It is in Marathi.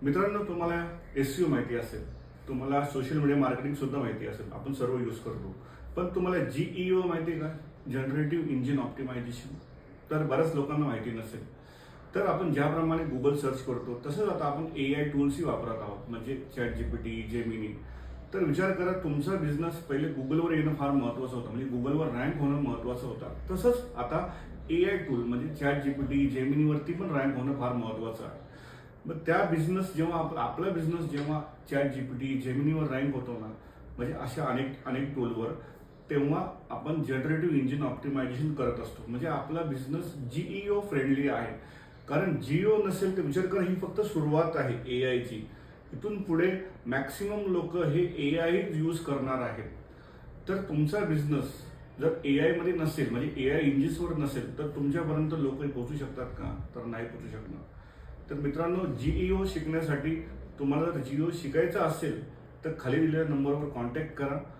मित्रांनो, तुम्हाला SEO माहिती असेल, तुम्हाला सोशल मीडिया मार्केटिंग सुद्धा माहिती असेल, आपण सर्व यूज करतो. पण तुम्हाला GEO माहिती आहे का? Generative engine optimisation. तर बऱ्याच लोकांना माहिती नसेल. तर आपण ज्याप्रमाणे गुगल सर्च करतो तसंच आता आपण AI टूल्सही वापरत आहोत, म्हणजे ChatGPT, जेमिनी. तर विचार करा, तुमचा बिझनेस पहिले गुगलवर येणं फार महत्त्वाचं होतं, म्हणजे गुगलवर रँक होणं महत्त्वाचं होतं. तसंच आता AI टूल म्हणजे ChatGPT, जेमिनीवरती पण रँक होणं फार महत्त्वाचं आहे. मग त्या बिझनेस जेव्हा आपला बिझनेस जेव्हा ChatGPT, जेमिनीवर रँक होतो ना, म्हणजे अशा अनेक अनेक टूलवर, तेव्हा आपण जनरेटिव्ह इंजिन ऑप्टिमायझेशन करत असतो. म्हणजे आपला बिझनेस GEO फ्रेंडली आहे. कारण GEO नसेल तर विचार करा, ही फक्त सुरुवात आहे AIची. इथून पुढे मॅक्सिमम लोक हे AI यूज करणार आहेत. तर तुमचा बिझनेस जर AI मध्ये नसेल, म्हणजे AI इंजिन्सवर नसेल, तर तुमच्यापर्यंत लोक पोहोचू शकतात का? तर नाही पोहोचू शकणार. तर मित्रांनो, GEO शिकण्यासाठी तुम्हाला जर GEO शिकायचं असेल तर खाली दिलेल्या नंबरवर कॉन्टॅक्ट करा.